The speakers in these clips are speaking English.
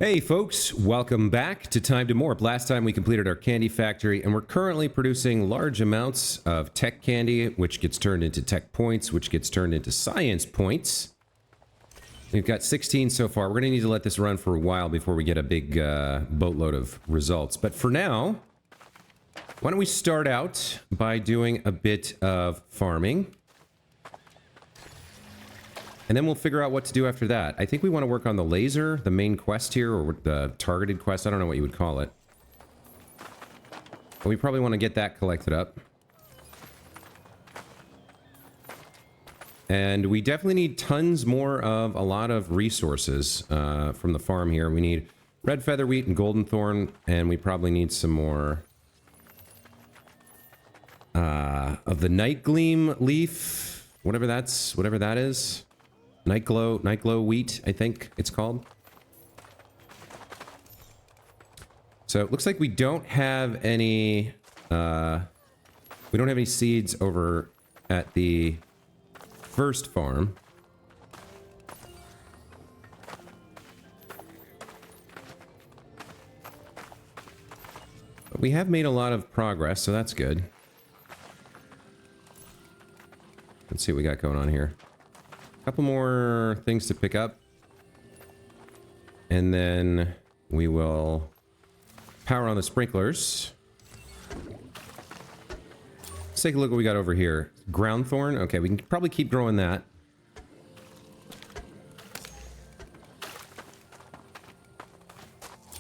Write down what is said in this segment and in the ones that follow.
Hey folks, welcome back to Time to Morp. Last time we completed our candy factory and we're currently producing large amounts of tech candy, which gets turned into tech points, which gets turned into science points. We've got 16 so far. We're going to need to let this run for a while before we get a big boatload of results. But for now, why don't we start out by doing a bit of farming. And then we'll figure out what to do after that. I think we want to work on the laser, the main quest here, or the targeted quest. I don't know what you would call it. But we probably want to get that collected up. And we definitely need tons more of a lot of resources from the farm here. We need red feather wheat and golden thorn, and we probably need some more of the night gleam leaf, whatever that is. Night glow wheat, I think it's called. So it looks like we don't have any seeds over at the first farm. But we have made a lot of progress, so that's good. Let's see what we got going on here. Couple more things to pick up. And then we will power on the sprinklers. Let's take a look at what we got over here. Ground thorn. Okay, we can probably keep growing that.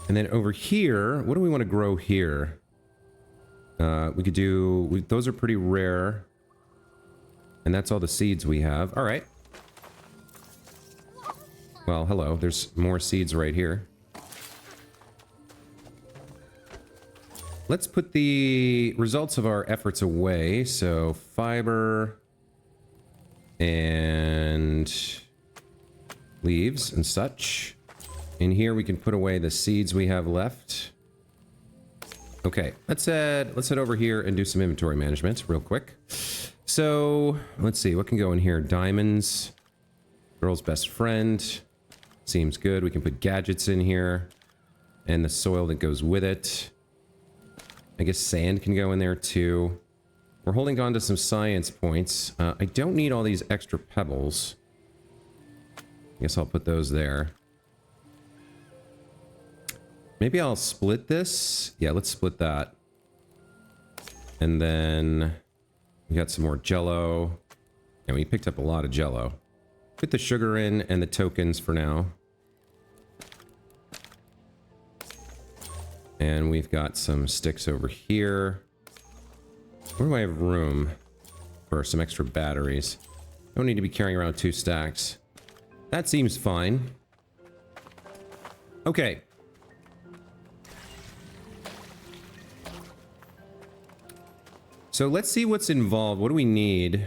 And then over here, what do we want to grow here? We could do... those are pretty rare. And that's all the seeds we have. All right. Well, hello. There's more seeds right here. Let's put the results of our efforts away. So, fiber and leaves and such. In here, we can put away the seeds we have left. Okay, let's head over here and do some inventory management real quick. So, let's see. What can go in here? Diamonds. Girl's best friend. Seems good. We can put gadgets in here. And the soil that goes with it. I guess sand can go in there too. We're holding on to some science points. I don't need all these extra pebbles. I guess I'll put those there. Maybe I'll split this. Yeah, let's split that. And then we got some more jello. And we picked up a lot of jello. Put the sugar in and the tokens for now. And we've got some sticks over here. Where do I have room for some extra batteries? Don't need to be carrying around 2 stacks. That seems fine. Okay. So let's see what's involved. What do we need?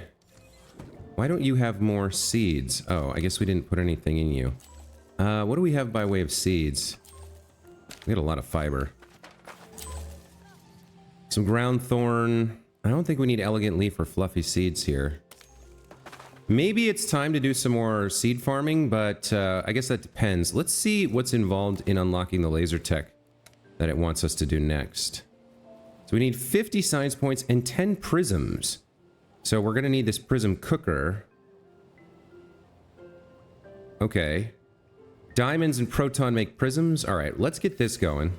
Why don't you have more seeds? Oh, I guess we didn't put anything in you. What do we have by way of seeds? We got a lot of fiber. Some ground thorn. I don't think we need elegant leaf or fluffy seeds here. Maybe it's time to do some more seed farming, but I guess that depends. Let's see what's involved in unlocking the laser tech that it wants us to do next. So we need 50 science points and 10 prisms. So we're going to need this prism cooker. Okay. Diamonds and proton make prisms. All right, let's get this going.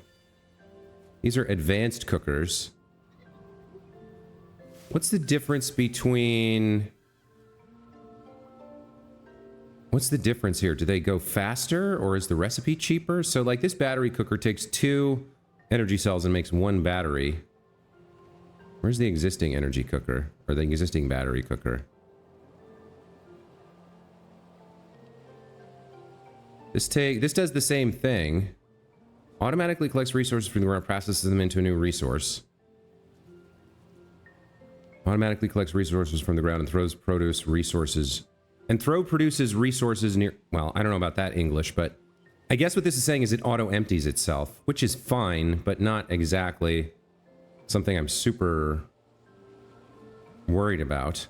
These are advanced cookers. What's the difference between... What's the difference here? Do they go faster or is the recipe cheaper? So like this battery cooker takes 2 energy cells and makes 1 battery. Where's the existing energy cooker? Or the existing battery cooker? This does the same thing. Automatically collects resources from the ground, processes them into a new resource. Automatically collects resources from the ground and throws produce resources. And produces resources near... Well, I don't know about that English, but... I guess what this is saying is it auto-empties itself, which is fine, but not exactly something I'm super worried about.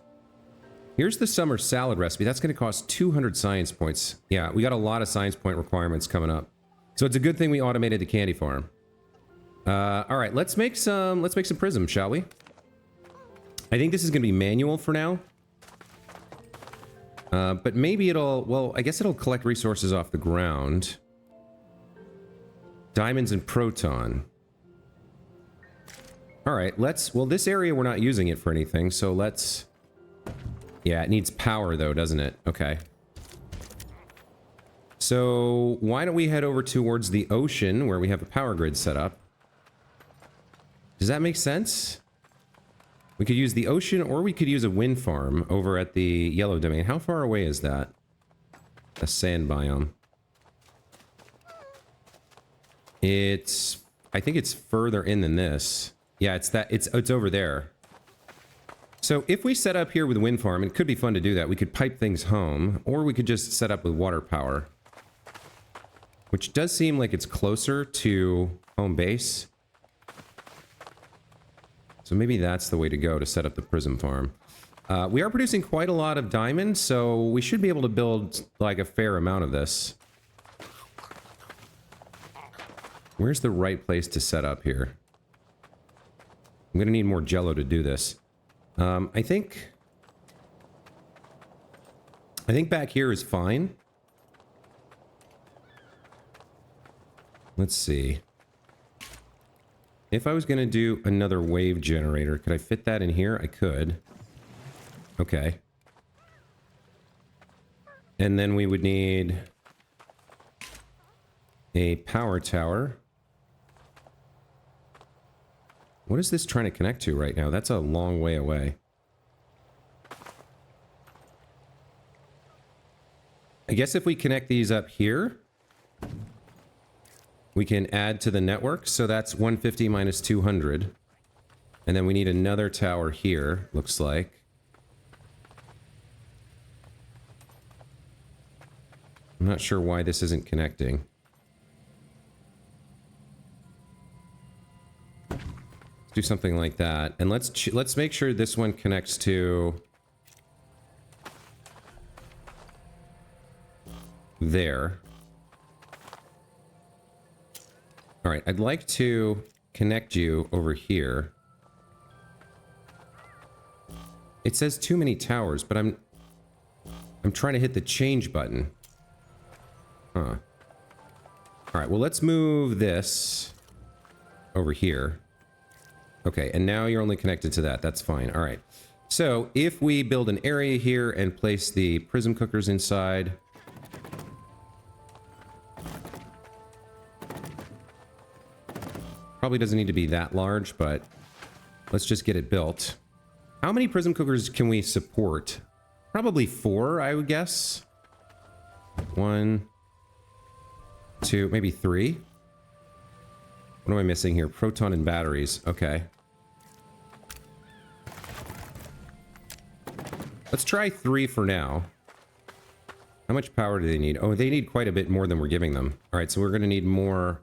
Here's the summer salad recipe. That's going to cost 200 science points. Yeah, we got a lot of science point requirements coming up. So it's a good thing we automated the candy farm. All right, let's make some prisms, shall we? I think this is going to be manual for now. But maybe it'll, well, I guess it'll collect resources off the ground. Diamonds and proton. All right, well, this area, we're not using it for anything, so let's... Yeah, it needs power, though, doesn't it? Okay. So, why don't we head over towards the ocean, where we have a power grid set up? Does that make sense? We could use the ocean, or we could use a wind farm over at the yellow domain. How far away is that? A sand biome. I think it's further in than this. Yeah, it's over there. So if we set up here with a wind farm, it could be fun to do that. We could pipe things home, or we could just set up with water power. Which does seem like it's closer to home base. So maybe that's the way to go to set up the prism farm. We are producing quite a lot of diamonds, so we should be able to build like a fair amount of this. Where's the right place to set up here? I'm going to need more jello to do this. I think back here is fine. Let's see. If I was going to do another wave generator, could I fit that in here? I could. Okay. And then we would need a power tower. What is this trying to connect to right now? That's a long way away. I guess if we connect these up here, we can add to the network. So that's 150 minus 200. And then we need another tower here, looks like. I'm not sure why this isn't connecting. Do something like that, and let's make sure this one connects to there. All right, I'd like to connect you over here. It says too many towers, but I'm trying to hit the change button. Huh. All right, well, let's move this over here. Okay, and now you're only connected to that. That's fine. All right. So if we build an area here and place the prism cookers inside. Probably doesn't need to be that large, but let's just get it built. How many prism cookers can we support? Probably 4, I would guess. 1, 2, maybe 3. What am I missing here? Proton and batteries. Okay. Let's try 3 for now. How much power do they need? Oh, they need quite a bit more than we're giving them. All right, so we're going to need more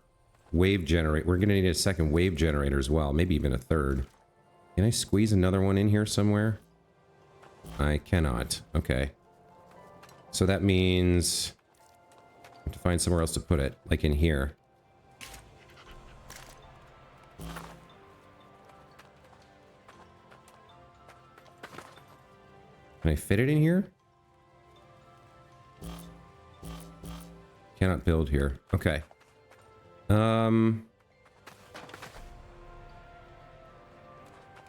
wave generator. We're going to need a second wave generator as well. Maybe even a third. Can I squeeze another one in here somewhere? I cannot. Okay. So that means I have to find somewhere else to put it, like in here. Can I fit it in here? Cannot build here. Okay.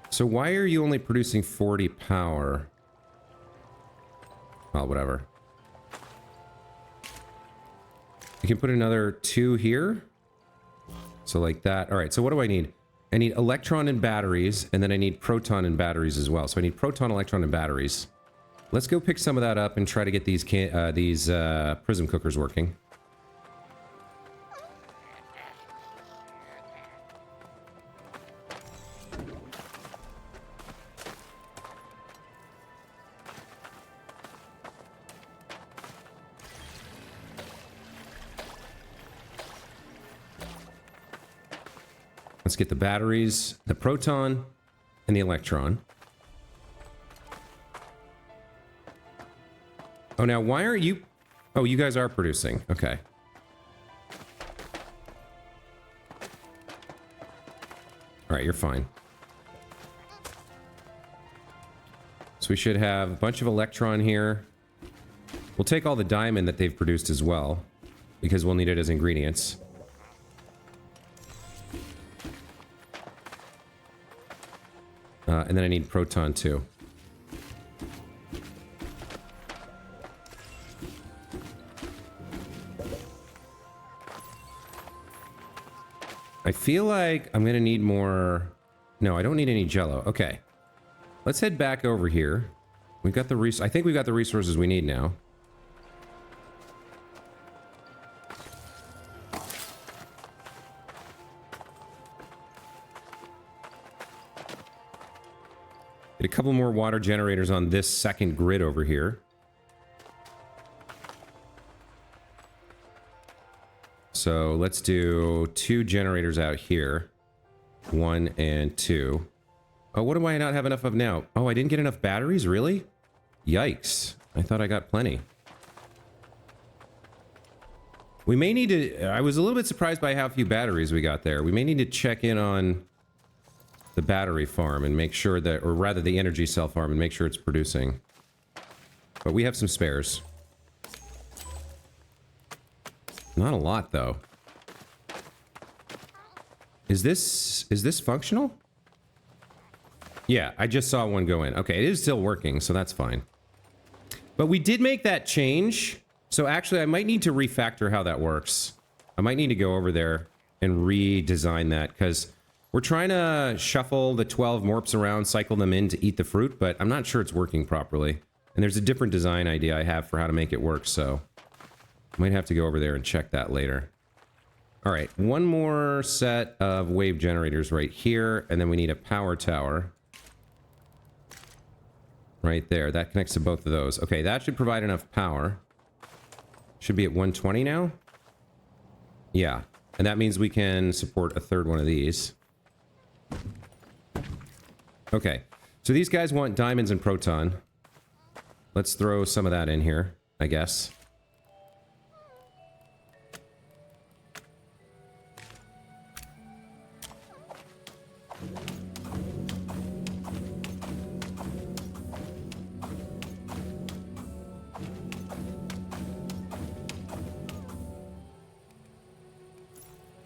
So why are you only producing 40 power? Well, whatever. You can put another 2 here. So like that. All right, so what do I need? I need electron and batteries, and then I need proton and batteries as well. So I need proton, electron, and batteries. Let's go pick some of that up and try to get these prism cookers working. Let's get the batteries, the proton, and the electron. Oh, now why are you... Oh, you guys are producing. Okay. All right, you're fine. So we should have a bunch of electron here. We'll take all the diamond that they've produced as well, because we'll need it as ingredients. And then I need proton too. I feel like I'm gonna need more... No, I don't need any jello. Okay. Let's head back over here. We've got the I think we've got the resources we need now. Get a couple more water generators on this second grid over here. So let's do 2 generators out here. 1 and 2. Oh, what do I not have enough of now? Oh, I didn't get enough batteries? Really? Yikes. I thought I got plenty. We may need to... I was a little bit surprised by how few batteries we got there. We may need to check in on the battery farm and make sure that... Or rather, the energy cell farm and make sure it's producing. But we have some spares. Not a lot, though. Is this functional? Yeah, I just saw one go in. Okay, it is still working, so that's fine. But we did make that change. So actually, I might need to refactor how that works. I might need to go over there and redesign that, because we're trying to shuffle the 12 morps around, cycle them in to eat the fruit, but I'm not sure it's working properly. And there's a different design idea I have for how to make it work, so... I might have to go over there and check that later. Alright, one more set of wave generators right here, and then we need a power tower. Right there, that connects to both of those. Okay, that should provide enough power. Should be at 120 now? Yeah, and that means we can support a third one of these. Okay, so these guys want diamonds and proton. Let's throw some of that in here, I guess.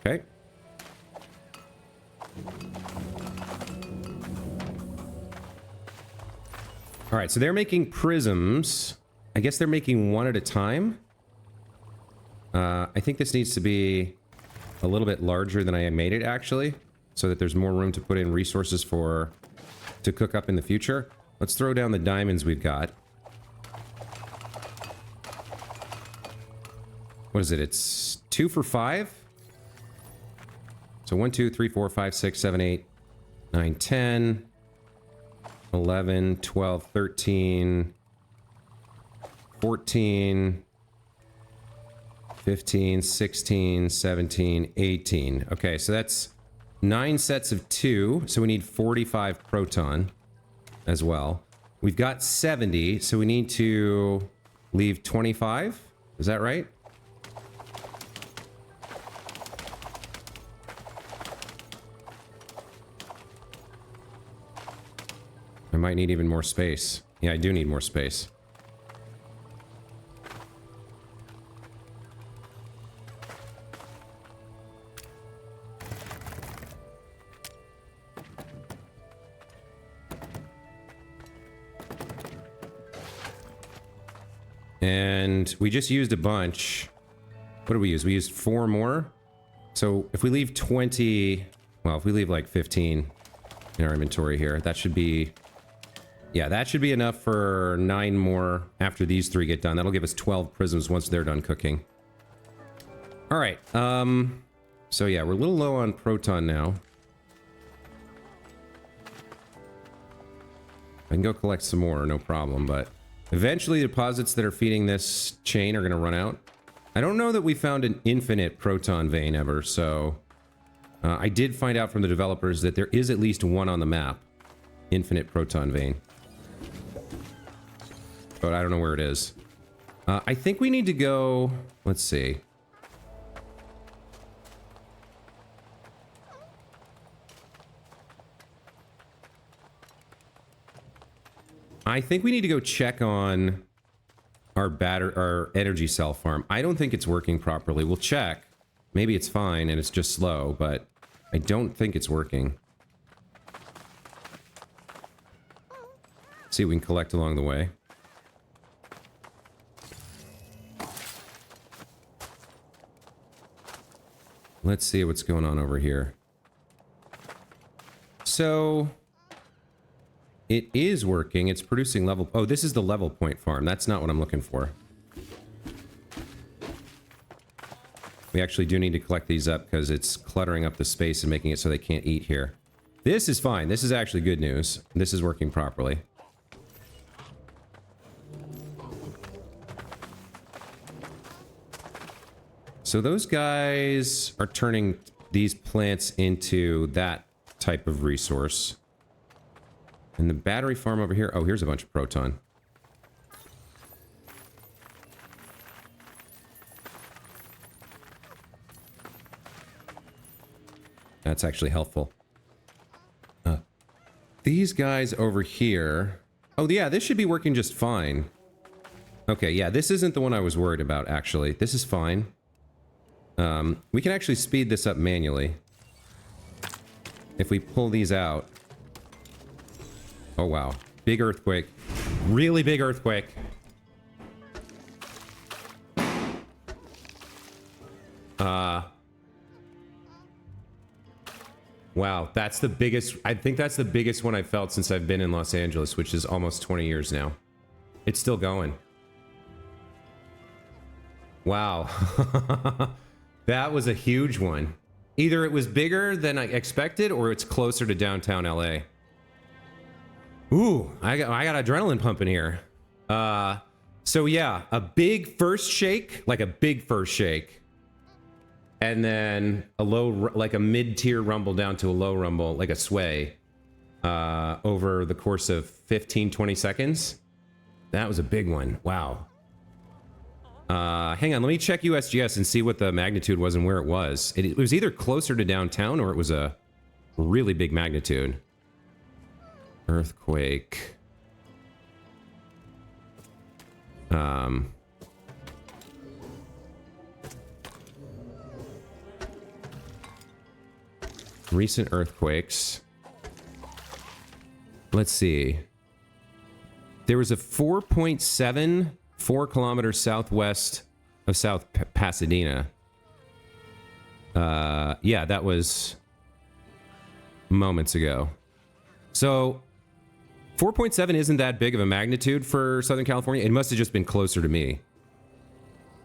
Okay. All right, so they're making prisms. I guess they're making one at a time. I think this needs to be a little bit larger than I made it, actually, so that there's more room to put in resources to cook up in the future. Let's throw down the diamonds we've got. What is it? It's 2 for 5? So 1, 2, 3, 4, 5, 6, 7, 8, 9, 10, 11, 12, 13, 14, 15, 16, 17, 18. Okay, so that's 9 sets of 2. So we need 45 proton as well. We've got 70, so we need to leave 25. Is that right? I might need even more space. Yeah, I do need more space. And we just used a bunch. What did we use? We used 4 more. So if we leave 20... Well, if we leave like 15 in our inventory here, that should be... Yeah, that should be enough for 9 more after these 3 get done. That'll give us 12 prisms once they're done cooking. Alright, so yeah, we're a little low on proton now. I can go collect some more, no problem, but... Eventually, deposits that are feeding this chain are going to run out. I don't know that we found an infinite proton vein ever, so... I did find out from the developers that there is at least one on the map. Infinite proton vein. But I don't know where it is. I think we need to go... Let's see. I think we need to go check on our energy cell farm. I don't think it's working properly. We'll check. Maybe it's fine and it's just slow, but I don't think it's working. See what we can collect along the way. Let's see what's going on over here. So it is working. It's producing level... Oh, this is the level point farm. That's not what I'm looking for. We actually do need to collect these up because it's cluttering up the space and making it so they can't eat here. This is fine. This is actually good news. This is working properly. So those guys are turning these plants into that type of resource. And the battery farm over here... Oh, here's a bunch of proton. That's actually helpful. These guys over here... Oh, yeah, this should be working just fine. Okay, yeah, this isn't the one I was worried about, actually. This is fine. We can actually speed this up manually. If we pull these out... Oh, wow. Big earthquake. Really big earthquake. Wow, that's the biggest... I think that's the biggest one I've felt since I've been in Los Angeles, which is almost 20 years now. It's still going. Wow. That was a huge one. Either it was bigger than I expected, or it's closer to downtown LA. Ooh, I got adrenaline pumping here. So yeah, a big first shake, like a big first shake. And then a low, like a mid-tier rumble down to a low rumble, like a sway, over the course of 15, 20 seconds. That was a big one. Wow. Hang on, let me check USGS and see what the magnitude was and where it was. It was either closer to downtown or it was a really big magnitude. Earthquake. Recent earthquakes. Let's see. There was a 4.7 4 kilometers southwest of South Pasadena. Yeah, that was moments ago. So 4.7 isn't that big of a magnitude for Southern California. It must have just been closer to me.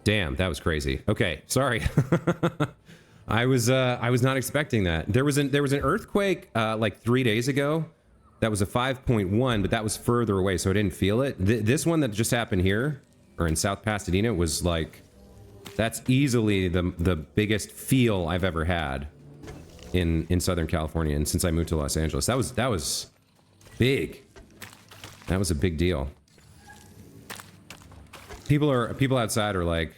Damn, that was crazy. Okay, sorry. I was not expecting that. There was an earthquake like 3 days ago. That was a 5.1, but that was further away, so I didn't feel it. This one that just happened here, or in South Pasadena, was like, that's easily the biggest feel I've ever had in Southern California, and since I moved to Los Angeles. That was big. That was a big deal. People outside are like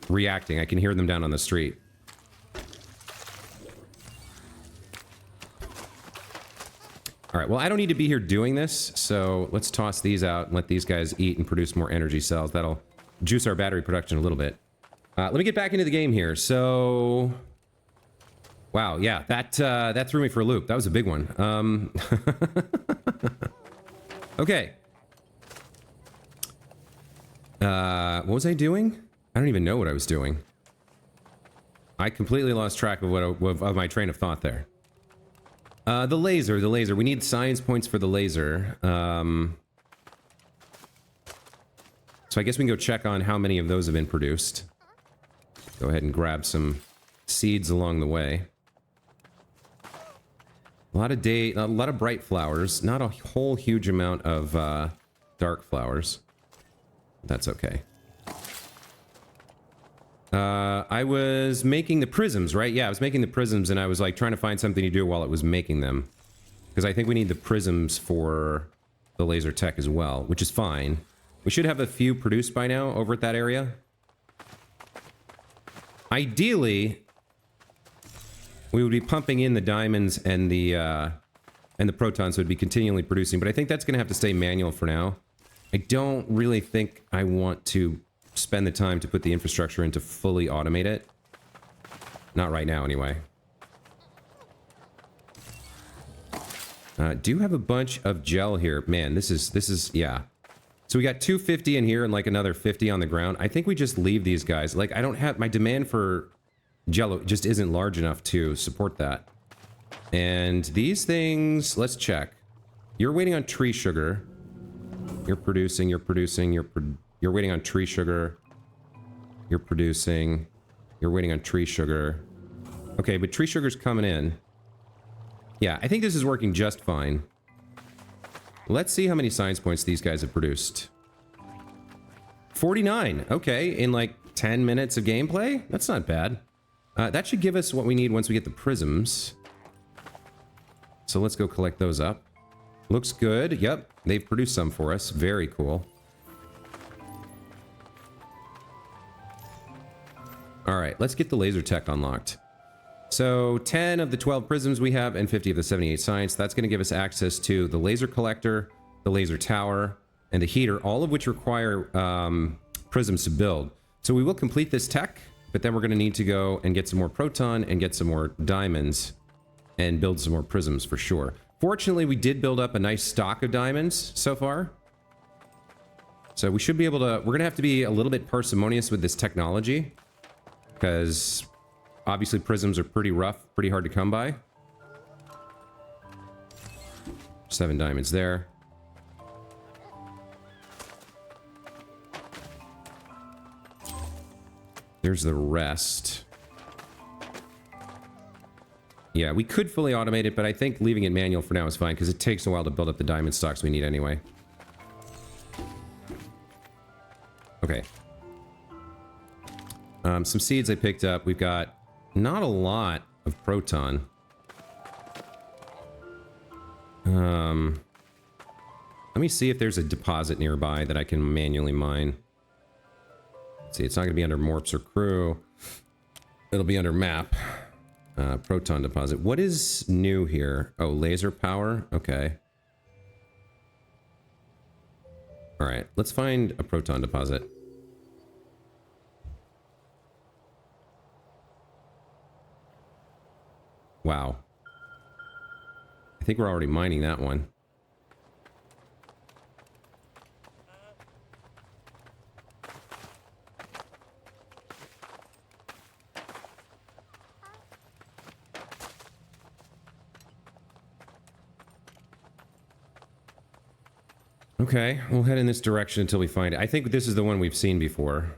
reacting. I can hear them down on the street. All right, well, I don't need to be here doing this, so let's toss these out and let these guys eat and produce more energy cells. That'll juice our battery production a little bit. Let me get back into the game here. So, wow, yeah, that threw me for a loop. That was a big one. Okay. What was I doing? I don't even know what I was doing. I completely lost track of of my train of thought there. The laser. We need science points for the laser. So I guess we can go check on how many of those have been produced. Go ahead and grab some seeds along the way. A lot of bright flowers. Not a whole huge amount of dark flowers. That's okay. I was making the prisms, right? Yeah, I was making the prisms, and I was like trying to find something to do while it was making them. Because I think we need the prisms for the laser tech as well, which is fine. We should have a few produced by now over at that area. Ideally, we would be pumping in the diamonds and the and the protons would be continually producing. But I think that's going to have to stay manual for now. I don't really think I want to spend the time to put the infrastructure in to fully automate it. Not right now, anyway. Do have a bunch of gel here. Man, this is, yeah. So we got 250 in here and like another 50 on the ground. I think we just leave these guys. Like, I don't have, my demand for Jello just isn't large enough to support that. And these things, let's check. You're waiting on tree sugar. You're producing, you're waiting on tree sugar. You're producing. You're waiting on tree sugar. Okay, but tree sugar's coming in. Yeah, I think this is working just fine. Let's see how many science points these guys have produced. 49. Okay, in like 10 minutes of gameplay? That's not bad. That should give us what we need once we get the prisms. So let's go collect those up. Looks good. Yep, they've produced some for us. Very cool. All right, let's get the laser tech unlocked. So 10 of the 12 prisms we have and 50 of the 78 science. That's going to give us access to the laser collector, the laser tower, and the heater, all of which require prisms to build. So we will complete this tech, but then we're going to need to go and get some more proton and get some more diamonds and build some more prisms for sure. Fortunately, we did build up a nice stock of diamonds so far. So we should be able to... We're going to have to be a little bit parsimonious with this technology, because obviously prisms are pretty rough, pretty hard to come by. 7 diamonds there. There's the rest. Yeah, we could fully automate it, but I think leaving it manual for now is fine, because it takes a while to build up the diamond stocks we need anyway. Okay. Some seeds I picked up. We've got not a lot of proton. Let me see if there's a deposit nearby that I can manually mine. Let's see, it's not going to be under Morps or crew. It'll be under map. Proton deposit. What is new here? Oh, laser power? Okay. Alright, let's find a proton deposit. Wow. I think we're already mining that one. Okay, we'll head in this direction until we find it. I think this is the one we've seen before.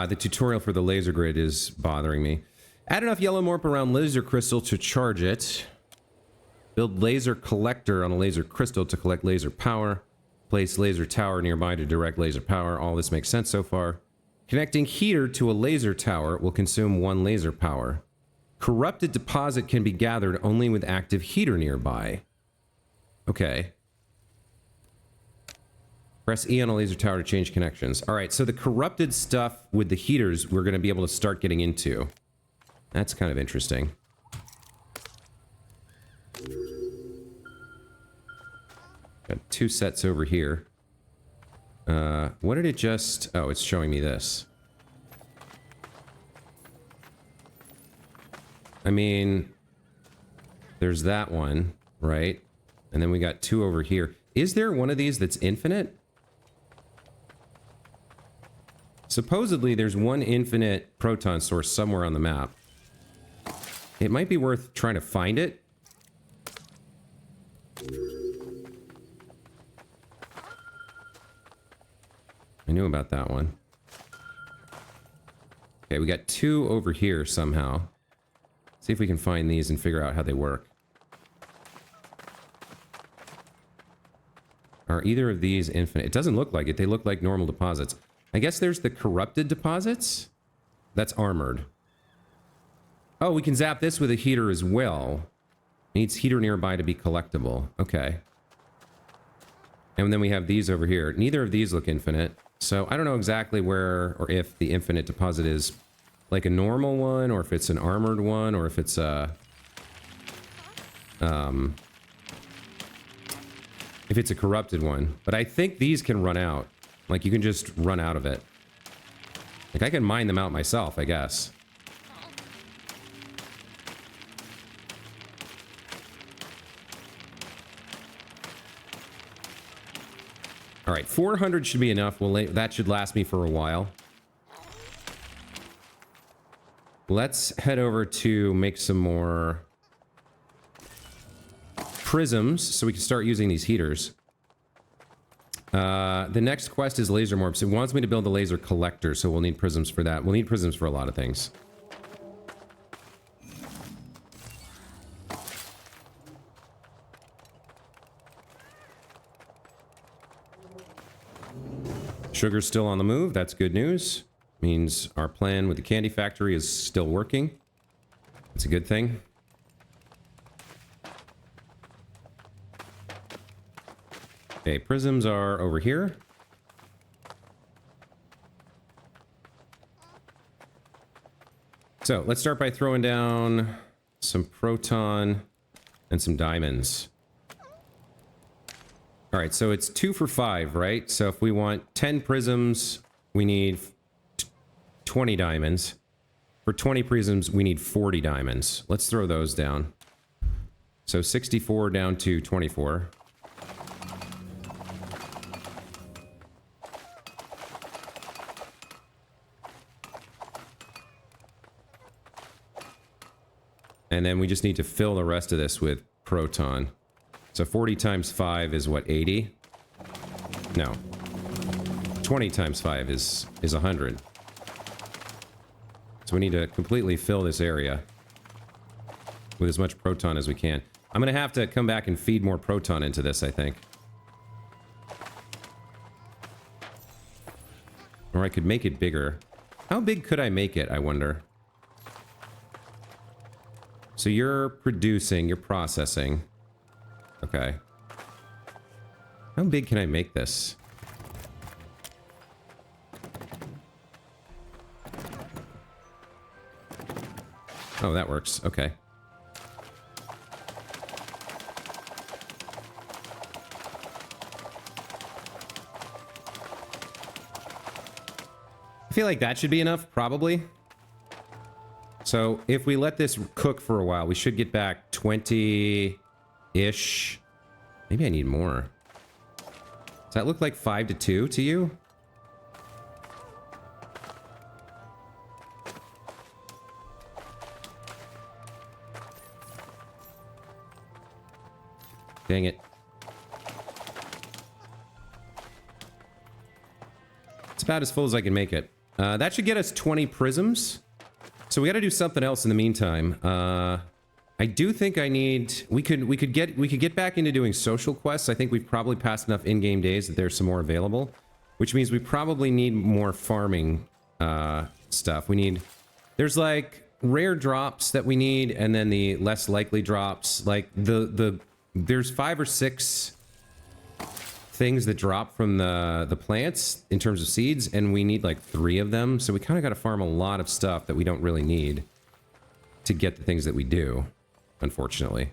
The tutorial for the laser grid is bothering me. Add enough yellow morp around laser crystal to charge it. Build laser collector on a laser crystal to collect laser power. Place laser tower nearby to direct laser power. All this makes sense so far. Connecting heater to a laser tower will consume 1 laser power. Corrupted deposit can be gathered only with active heater nearby. Okay. Press E on a laser tower to change connections. Alright, so the corrupted stuff with the heaters we're going to be able to start getting into. That's kind of interesting. Got 2 sets over here. What did it just... Oh, it's showing me this. I mean, there's that one, right? And then we got 2 over here. Is there one of these that's infinite? Supposedly, there's one infinite proton source somewhere on the map. It might be worth trying to find it. I knew about that one. Okay, we got 2 over here somehow. See if we can find these and figure out how they work. Are either of these infinite? It doesn't look like it. They look like normal deposits. I guess there's the corrupted deposits. That's armored. Oh, we can zap this with a heater as well. Needs heater nearby to be collectible. Okay. And then we have these over here. Neither of these look infinite. So I don't know exactly where or if the infinite deposit is like a normal one, or if it's an armored one, or if it's a... if it's a corrupted one. But I think these can run out. Like, you can just run out of it. Like, I can mine them out myself, I guess. All right, 400 should be enough. That should last me for a while. Let's head over to make some more prisms so we can start using these heaters. The next quest is laser morps. It wants me to build a laser collector, so we'll need prisms for that. We'll need prisms for a lot of things. Sugar's still on the move. That's good news. Means our plan with the candy factory is still working. It's a good thing. Okay, prisms are over here. So let's start by throwing down some proton and some diamonds. All right, so it's 2 for 5, right? So if we want 10 prisms, we need 20 diamonds. For 20 prisms, we need 40 diamonds. Let's throw those down. So 64 down to 24. And then we just need to fill the rest of this with proton. So 40 times 5 is what, 80? No. 20 times 5 is 100. So we need to completely fill this area with as much proton as we can. I'm going to have to come back and feed more proton into this, I think. Or I could make it bigger. How big could I make it, I wonder? So you're producing, you're processing. Okay. How big can I make this? Oh, that works. Okay. I feel like that should be enough, probably. So if we let this cook for a while, we should get back 20-ish. Maybe I need more. Does that look like 5 to 2 to you? Dang it. It's about as full as I can make it. That should get us 20 prisms. So we got to do something else in the meantime. I do think I need... We could get back into doing social quests. I think we've probably passed enough in-game days that there's some more available, which means we probably need more farming stuff. We need... There's like rare drops that we need, and then the less likely drops. Like there's 5 or 6 things that drop from the plants in terms of seeds, and we need like 3 of them. So we kind of got to farm a lot of stuff that we don't really need to get the things that we do, unfortunately.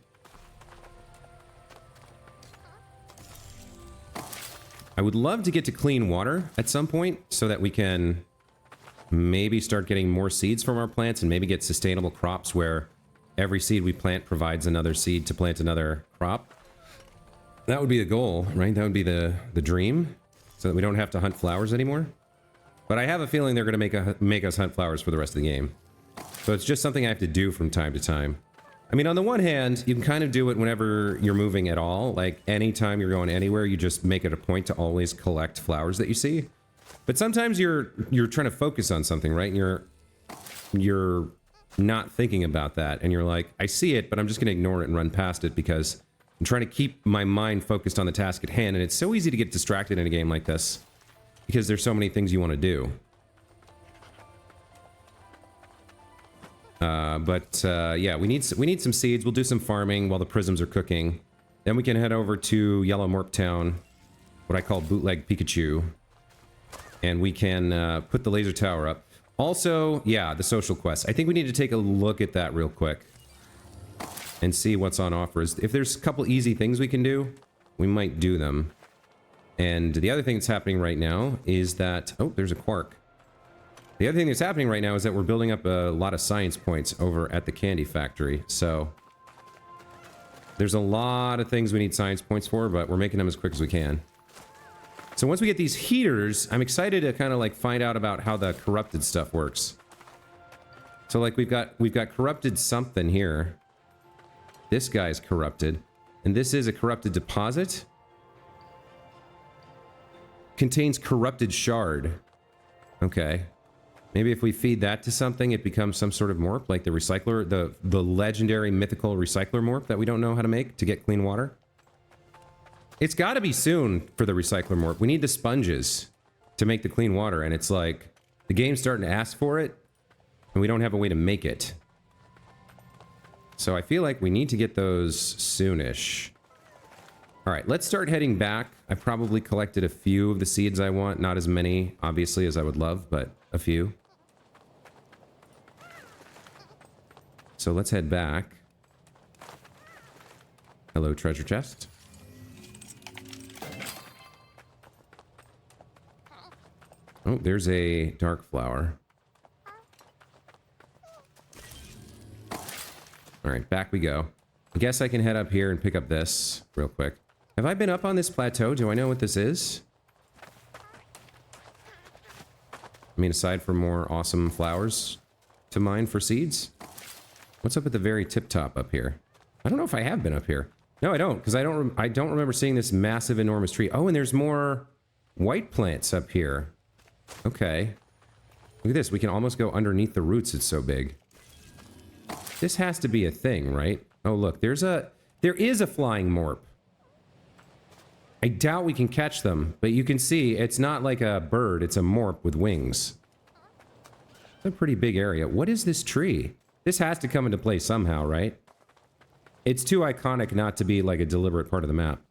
I would love to get to clean water at some point so that we can maybe start getting more seeds from our plants and maybe get sustainable crops where every seed we plant provides another seed to plant another crop. That would be the goal, right? That would be the dream, so that we don't have to hunt flowers anymore. But I have a feeling they're going to make us hunt flowers for the rest of the game. So it's just something I have to do from time to time. I mean, on the one hand, you can kind of do it whenever you're moving at all. Like, anytime you're going anywhere, you just make it a point to always collect flowers that you see. But sometimes you're trying to focus on something, right? And you're not thinking about that. And you're like, I see it, but I'm just going to ignore it and run past it because I'm trying to keep my mind focused on the task at hand. And it's so easy to get distracted in a game like this because there's so many things you want to do. Yeah, we need some seeds. We'll do some farming while the prisms are cooking. Then we can head over to Yellow Morp Town what I call bootleg Pikachu. And we can put the laser tower up. Also, yeah, the social quest. I think we need to take a look at that real quick. And see what's on offer. If there's a couple easy things we can do, we might do them. And the other thing that's happening right now is that... Oh, there's a quark. The other thing that's happening right now is that we're building up a lot of science points over at the candy factory. So there's a lot of things we need science points for, but we're making them as quick as we can. So once we get these heaters, I'm excited to kind of like find out about how the corrupted stuff works. So like we've got corrupted something here. This guy's corrupted. And this is a corrupted deposit. Contains corrupted shard. Okay. Maybe if we feed that to something, it becomes some sort of morp, like the recycler, the legendary mythical recycler morp that we don't know how to make to get clean water. It's got to be soon for the recycler morp. We need the sponges to make the clean water, and it's like the game's starting to ask for it, and we don't have a way to make it. So I feel like we need to get those soonish. All right, let's start heading back. I probably collected a few of the seeds I want. Not as many, obviously, as I would love, but a few. So let's head back. Hello, treasure chest. Oh, there's a dark flower. All right, back we go. I guess I can head up here and pick up this real quick. Have I been up on this plateau? Do I know what this is? I mean, aside from more awesome flowers to mine for seeds? What's up at the very tip top up here? I don't know if I have been up here. No, I don't, because I don't remember seeing this massive, enormous tree. Oh, and there's more white plants up here. Okay. Look at this. We can almost go underneath the roots. It's so big. This has to be a thing, right? Oh, look, there is a flying morp. I doubt we can catch them, but you can see it's not like a bird, it's a morp with wings. It's a pretty big area. What is this tree? This has to come into play somehow, right? It's too iconic not to be like a deliberate part of the map.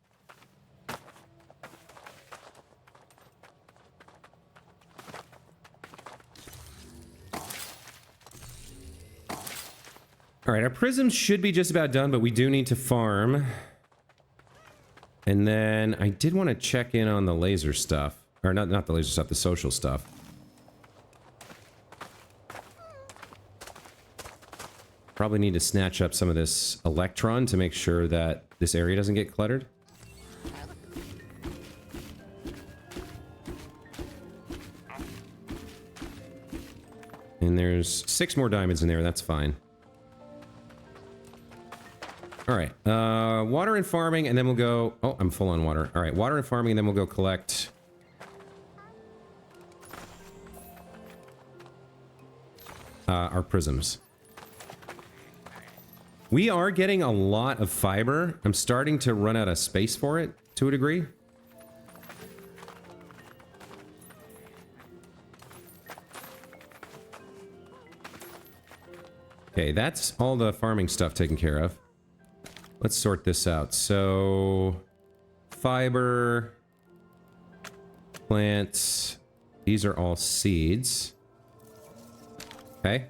All right, our prisms should be just about done, but we do need to farm. And then I did want to check in on the laser stuff. Or not the laser stuff, the social stuff. Probably need to snatch up some of this electron to make sure that this area doesn't get cluttered. And there's 6 more diamonds in there, that's fine. All right, water and farming, and then we'll go... Oh, I'm full on water. All right, water and farming, and then we'll go collect... our prisms. We are getting a lot of fiber. I'm starting to run out of space for it, to a degree. Okay, that's all the farming stuff taken care of. Let's sort this out. So, fiber, plants, these are all seeds. Okay.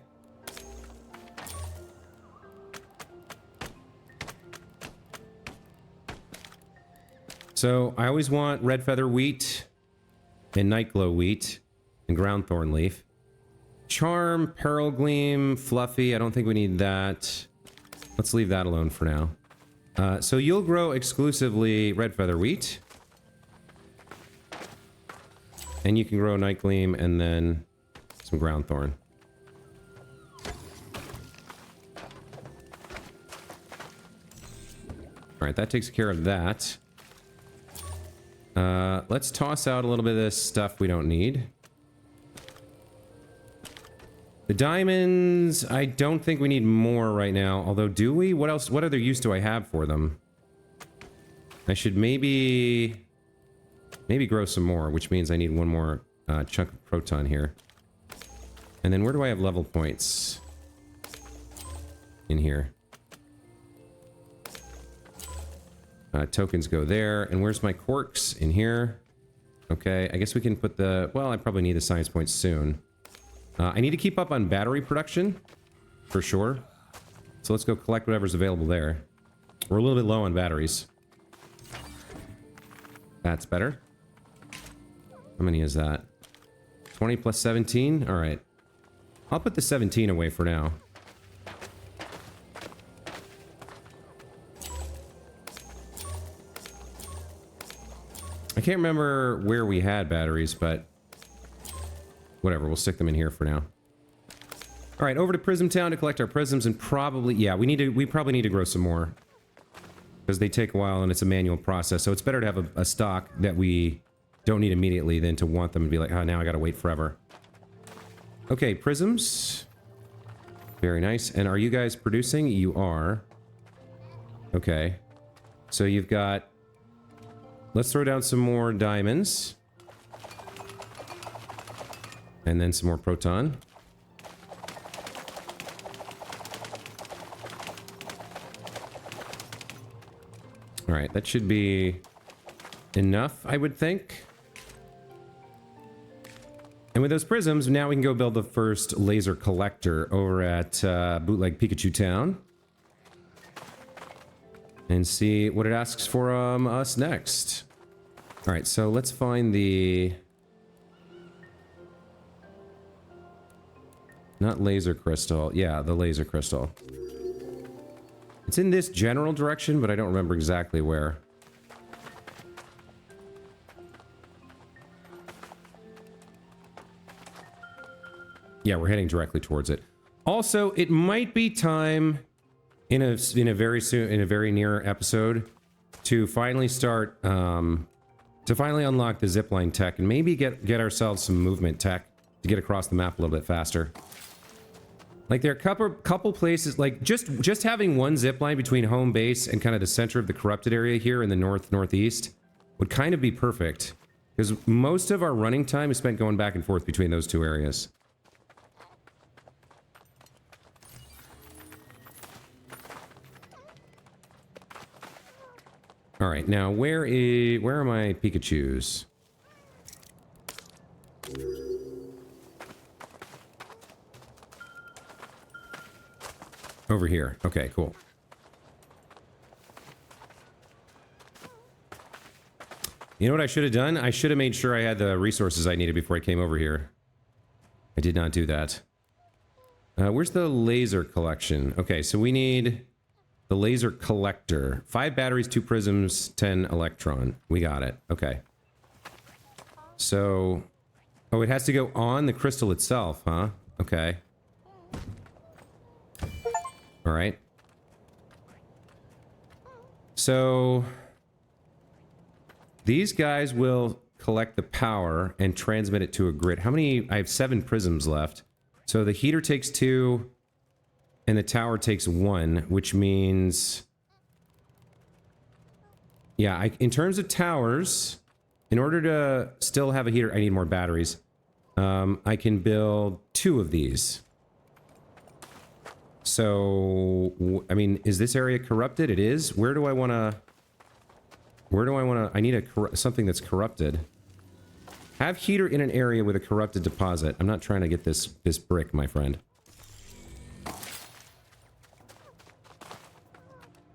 So, I always want red feather wheat, and night glow wheat, and ground thorn leaf. Charm, pearl gleam, fluffy, I don't think we need that. Let's leave that alone for now. So you'll grow exclusively red feather wheat. And you can grow night gleam and then some ground thorn. Alright, that takes care of that. Let's toss out a little bit of this stuff we don't need. The diamonds, I don't think we need more right now. Although, do we? What else? What other use do I have for them? I should maybe grow some more, which means I need one more chunk of proton here. And then where do I have level points? In here. Tokens go there. And where's my quarks? In here. Okay, I guess we can put the... Well, I probably need the science points soon. I need to keep up on battery production, for sure. So let's go collect whatever's available there. We're a little bit low on batteries. That's better. How many is that? 20 plus 17? Alright. I'll put the 17 away for now. I can't remember where we had batteries, but whatever, we'll stick them in here for now. All right, over to Prism Town to collect our prisms, and probably, yeah, we probably need to grow some more because they take a while and it's a manual process. So it's better to have a stock that we don't need immediately than to want them and be like, oh, now I got to wait forever. Okay, prisms. Very nice. And are you guys producing? You are. Okay. So you've got... Let's throw down some more diamonds. And then some more proton. Alright, that should be enough, I would think. And with those prisms, now we can go build the first laser collector over at Bootleg Pikachu Town. And see what it asks for us next. Alright, so let's find the... Not laser crystal. Yeah, the laser crystal. It's in this general direction, but I don't remember exactly where. Yeah, we're heading directly towards it. Also, it might be time in a very near episode to finally start to finally unlock the zipline tech and maybe get ourselves some movement tech to get across the map a little bit faster. Like there are a couple places, like just having one zipline between home base and kind of the center of the corrupted area here in the northeast would kind of be perfect, because most of our running time is spent going back and forth between those two areas. All right, now where are my Pikachus? Over here. Okay, cool. You know what I should have done? I should have made sure I had the resources I needed before I came over here. I did not do that. Where's the laser collection? Okay, so we need the laser collector. 5 batteries, 2 prisms, 10 electron. We got it. Okay. So... Oh, it has to go on the crystal itself, huh? Okay. Alright. So... These guys will collect the power and transmit it to a grid. How many? I have 7 prisms left. So the heater takes 2, and the tower takes 1, which means... Yeah, in terms of towers, in order to still have a heater, I need more batteries. I can build 2 of these. So, I mean, is this area corrupted? It is. Where do I want to... I need something that's corrupted. Have heater in an area with a corrupted deposit. I'm not trying to get this brick, my friend.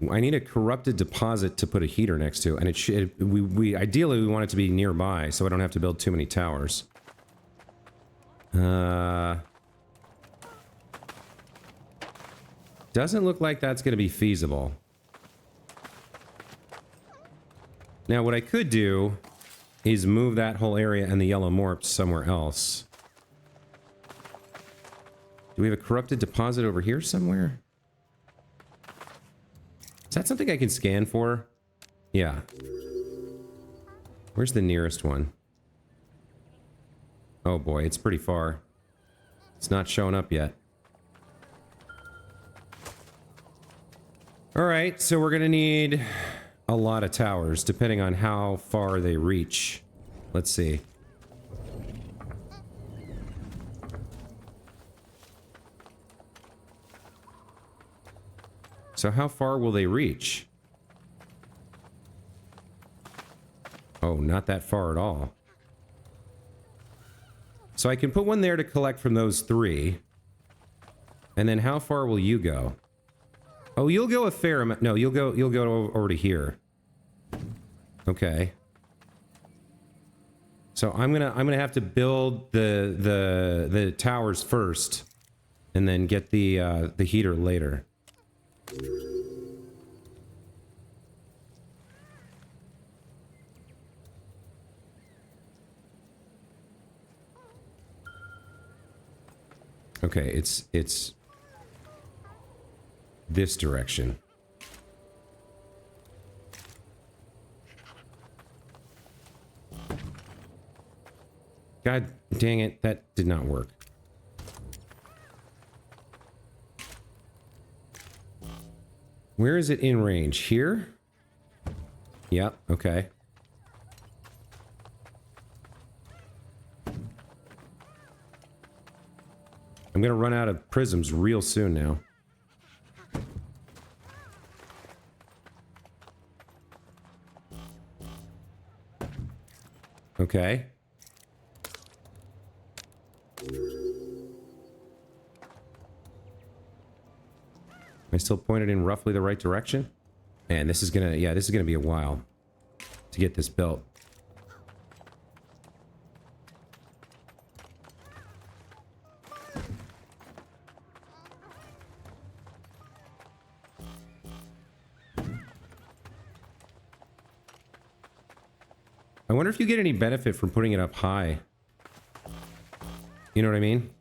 I need a corrupted deposit to put a heater next to, and it should... Ideally, we want it to be nearby, so I don't have to build too many towers. Doesn't look like that's going to be feasible. Now, what I could do is move that whole area and the yellow morps somewhere else. Do we have a corrupted deposit over here somewhere? Is that something I can scan for? Yeah. Where's the nearest one? Oh boy, it's pretty far. It's not showing up yet. Alright, so we're gonna need a lot of towers, depending on how far they reach. Let's see. So how far will they reach? Oh, not that far at all. So I can put one there to collect from those 3. And then how far will you go? Oh, you'll go a fair amount. No, you'll go over to here. Okay. So I'm gonna have to build the towers first, and then get the heater later. Okay, it's this direction. God dang it, that did not work. Where is it in range? Here? Yep, okay. I'm gonna run out of prisms real soon now. Okay. Am I still pointed in roughly the right direction? Man, this is gonna, yeah, this is gonna be a while to get this built. I wonder if you get any benefit from putting it up high. You know what I mean?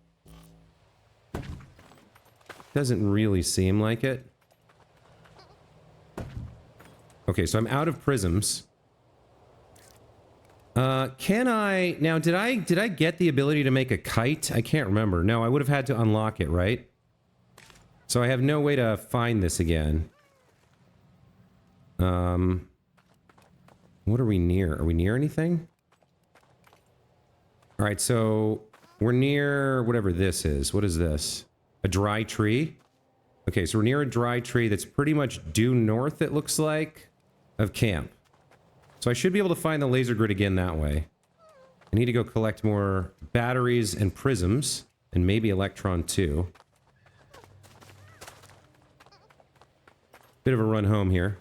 Doesn't really seem like it. Okay, so I'm out of prisms. Can I... Now, did I get the ability to make a kite? I can't remember. No, I would have had to unlock it, right? So I have no way to find this again. What are we near? Are we near anything? Alright, so... We're near whatever this is. What is this? A dry tree? Okay, so we're near a dry tree that's pretty much due north, it looks like, of camp. So I should be able to find the laser grid again that way. I need to go collect more batteries and prisms, and maybe electron too. Bit of a run home here.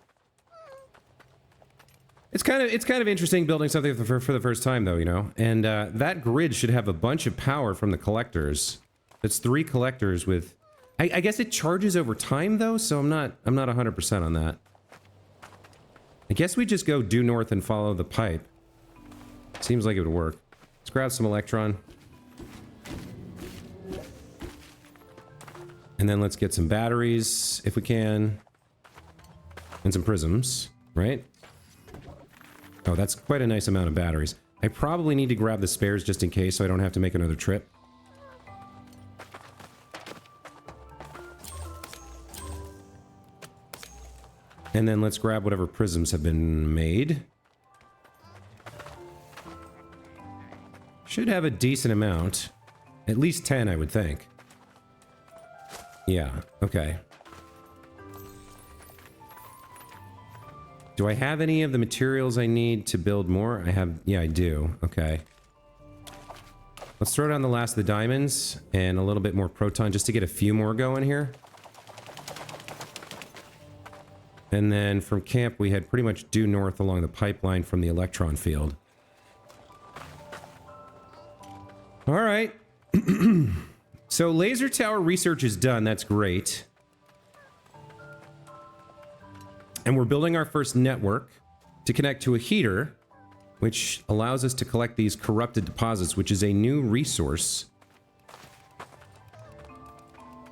It's kind of interesting building something for the first time, though, you know? And that grid should have a bunch of power from the collectors. It's 3 collectors with... I guess it charges over time, though, so I'm not 100% on that. I guess we just go due north and follow the pipe. Seems like it would work. Let's grab some electron. And then let's get some batteries, if we can. And some prisms, right? Oh, that's quite a nice amount of batteries. I probably need to grab the spares just in case so I don't have to make another trip. And then let's grab whatever prisms have been made. Should have a decent amount. At least 10, I would think. Yeah, okay. Do I have any of the materials I need to build more? I have... Yeah, I do. Okay. Let's throw down the last of the diamonds and a little bit more proton just to get a few more going here. And then from camp, we head pretty much due north along the pipeline from the electron field. All right. So laser tower research is done. That's great. And we're building our first network to connect to a heater, which allows us to collect these corrupted deposits, which is a new resource.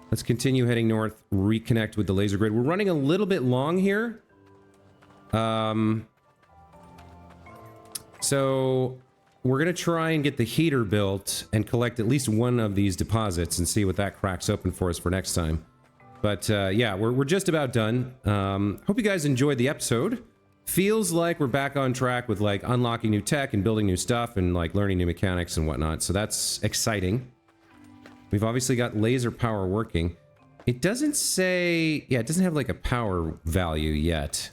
Let's continue heading north, reconnect with the laser grid. We're running a little bit long here. So we're going to try and get the heater built and collect at least one of these deposits and see what that cracks open for us for next time. But yeah, we're just about done. Hope you guys enjoyed the episode. Feels like we're back on track with like unlocking new tech and building new stuff and like learning new mechanics and whatnot. So that's exciting. We've obviously got laser power working. It doesn't say... Yeah, it doesn't have like a power value yet.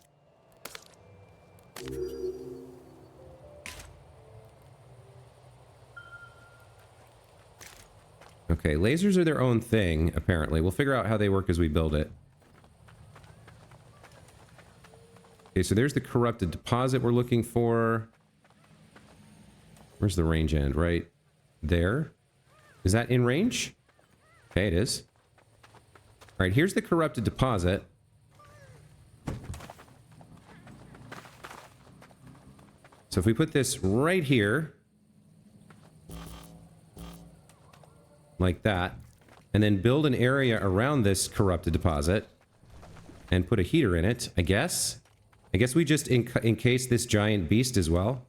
Okay, lasers are their own thing, apparently. We'll figure out how they work as we build it. Okay, so there's the corrupted deposit we're looking for. Where's the range end? Right there? Is that in range? Okay, it is. All right, here's the corrupted deposit. So if we put this right here, like that, and then build an area around this corrupted deposit and put a heater in it, I guess. I guess we just encase this giant beast as well.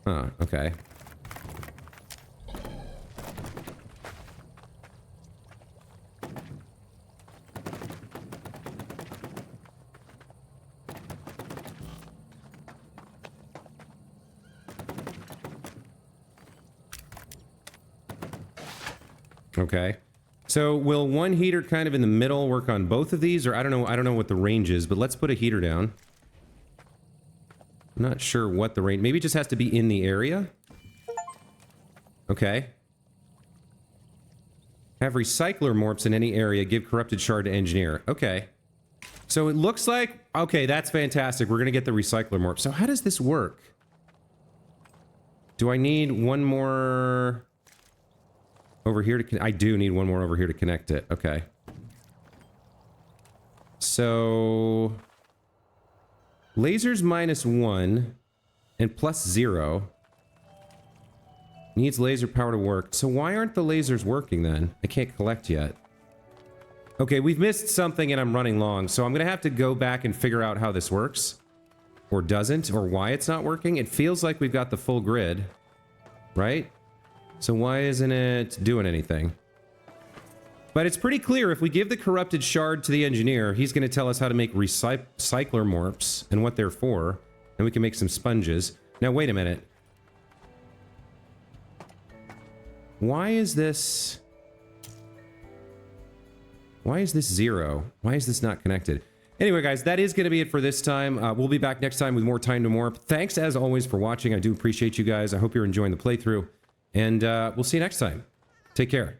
Huh, okay. Okay. So will one heater kind of in the middle work on both of these? Or I don't know what the range is, but let's put a heater down. I'm not sure what the range... Maybe it just has to be in the area? Okay. Have recycler morps in any area. Give corrupted shard to engineer. Okay. So it looks like... Okay, that's fantastic. We're going to get the recycler morp. So how does this work? Do I need one more... over here to... I do need one more over here to connect it. Okay. So... lasers -1 and +0 needs laser power to work. So why aren't the lasers working then? I can't collect yet. Okay, we've missed something and I'm running long. So I'm going to have to go back and figure out how this works. Or doesn't, or why it's not working. It feels like we've got the full grid. Right? So why isn't it doing anything? But it's pretty clear if we give the corrupted shard to the engineer, he's going to tell us how to make recycler morps and what they're for. And we can make some sponges. Now, wait a minute. Why is this... why is this 0? Why is this not connected? Anyway, guys, that is going to be it for this time. We'll be back next time with more Time to Morp. Thanks, as always, for watching. I do appreciate you guys. I hope you're enjoying the playthrough. And we'll see you next time. Take care.